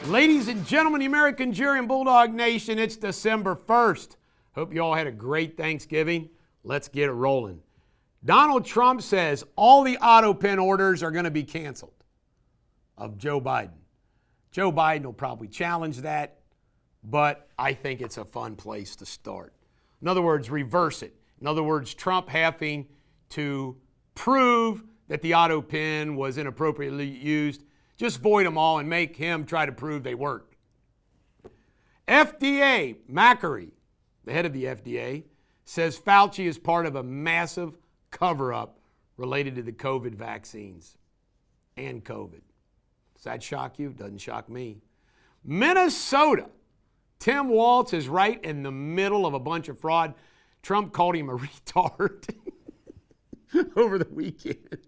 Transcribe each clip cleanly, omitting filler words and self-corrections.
Ladies and gentlemen, the American jury and Bulldog Nation, it's December 1st. Hope you all had a great Thanksgiving. Let's get it rolling. Donald Trump says all the Autopen orders are going to be canceled of Joe Biden. Joe Biden will probably challenge that, but I think it's a fun place to start. In other words, reverse it. In other words, Trump having to prove that the Autopen was inappropriately used. Just void them all and make him try to prove they weren't. FDA, Macri, the head of the FDA, says Fauci is part of a massive cover-up related to the COVID vaccines and COVID. Does that shock you? Doesn't shock me. Minnesota, Tim Walz is right in the middle of a bunch of fraud. Trump called him a retard over the weekend.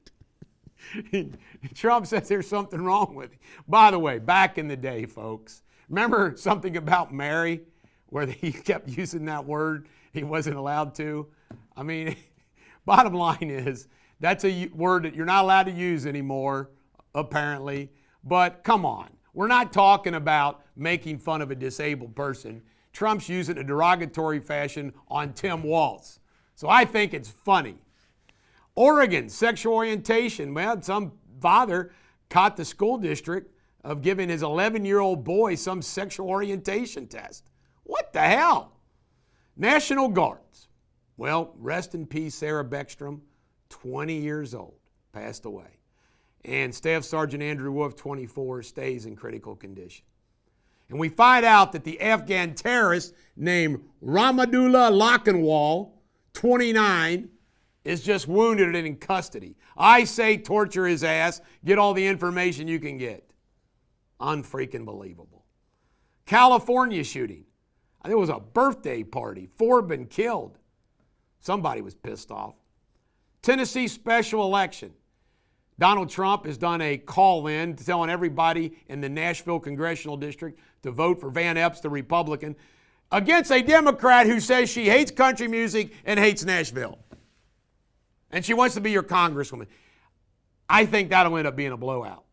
Trump says there's something wrong with him. By the way, back in the day, folks, remember something about Mary where he kept using that word he wasn't allowed to? I mean, bottom line is that's a word that you're not allowed to use anymore, apparently. But come on, we're not talking about making fun of a disabled person. Trump's using a derogatory fashion on Tim Walz. So I think it's funny. Oregon, sexual orientation. Well, some father caught the school district of giving his 11-year-old boy some sexual orientation test. What the hell? National Guards. Well, rest in peace, Sarah Beckstrom, 20 years old, passed away. And Staff Sergeant Andrew Wolf, 24, stays in critical condition. And we find out that the Afghan terrorist named Ramadullah Lakhanwal, 29, is just wounded and in custody. I say torture his ass. Get all the information you can get. Unfreaking believable. California shooting. I think it was a birthday party. 4 been killed. Somebody was pissed off. Tennessee special election. Donald Trump has done a call-in telling everybody in the Nashville Congressional District to vote for Van Epps, the Republican, against a Democrat who says she hates country music and hates Nashville. And she wants to be your congresswoman. I think that'll end up being a blowout.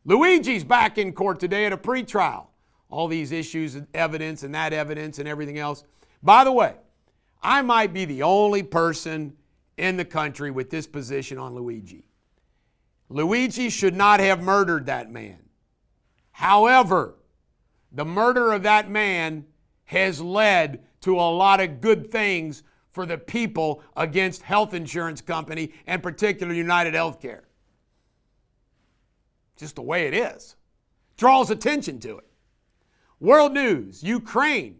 Luigi's back in court today at a pretrial. All these issues and evidence and that evidence and everything else. By the way, I might be the only person in the country with this position on Luigi. Luigi should not have murdered that man. However, the murder of that man has led to a lot of good things for the people against health insurance company, and particularly United Healthcare. Just the way it is. Draws attention to it. World news, Ukraine.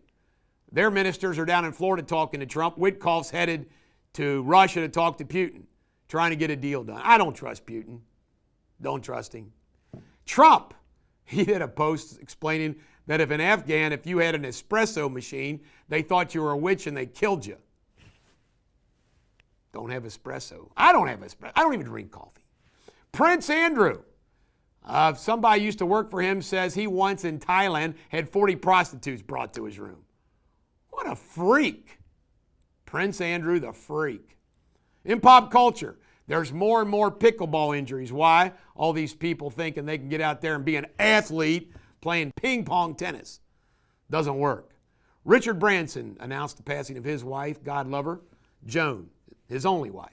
Their ministers are down in Florida talking to Trump. Witkoff's headed to Russia to talk to Putin, trying to get a deal done. I don't trust Putin. Don't trust him. Trump, he did a post explaining that if you had an espresso machine, they thought you were a witch and they killed you. Don't have espresso. I don't have espresso. I don't even drink coffee. Prince Andrew. Somebody used to work for him says he once in Thailand had 40 prostitutes brought to his room. What a freak. Prince Andrew the freak. In pop culture, there's more and more pickleball injuries. Why? All these people thinking they can get out there and be an athlete playing ping pong tennis. Doesn't work. Richard Branson announced the passing of his wife, God love her, Joan, his only wife.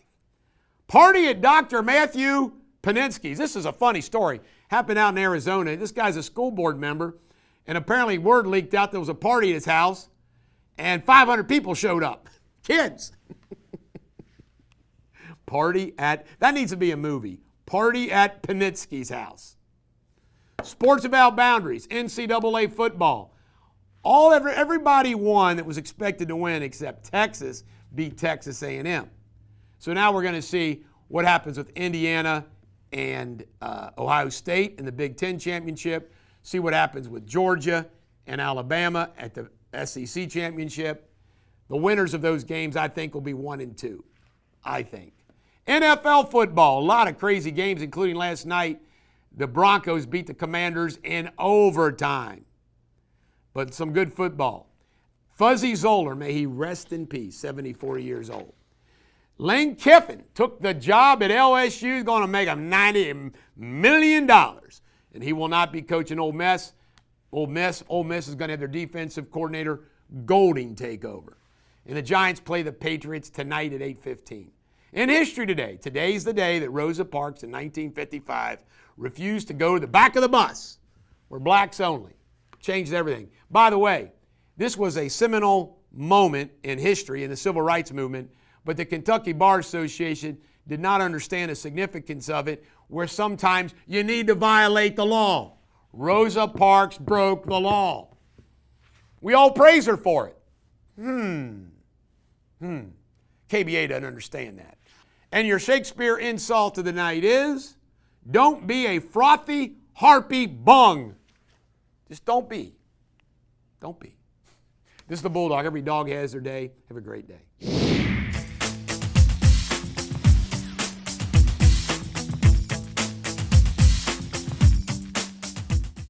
Party at Dr. Matthew Paninsky's. This is a funny story. Happened out in Arizona. This guy's a school board member, and apparently word leaked out there was a party at his house, and 500 people showed up. Kids. That needs to be a movie. Party at Paninsky's house. Sports Without Boundaries, NCAA football. Everybody won that was expected to win except Texas beat Texas A&M. So now we're going to see what happens with Indiana and Ohio State in the Big Ten championship. See what happens with Georgia and Alabama at the SEC championship. The winners of those games, I think, will be 1 and 2. I think. NFL football, a lot of crazy games, including last night. The Broncos beat the Commanders in overtime. But some good football. Fuzzy Zoller, may he rest in peace, 74 years old. Lane Kiffin took the job at LSU. He's going to make him $90 million. And he will not be coaching Ole Miss. Ole Miss is going to have their defensive coordinator Golding take over. And the Giants play the Patriots tonight at 8:15. In history today, today's the day that Rosa Parks in 1955 refused to go to the back of the bus, where blacks only. Changed everything. By the way, this was a seminal moment in history in the civil rights movement, but the Kentucky Bar Association did not understand the significance of it, where sometimes you need to violate the law. Rosa Parks broke the law. We all praise her for it. KBA doesn't understand that. And your Shakespeare insult of the night is, don't be a frothy, harpy bung. Just don't be. Don't be. This is the Bulldog. Every dog has their day. Have a great day.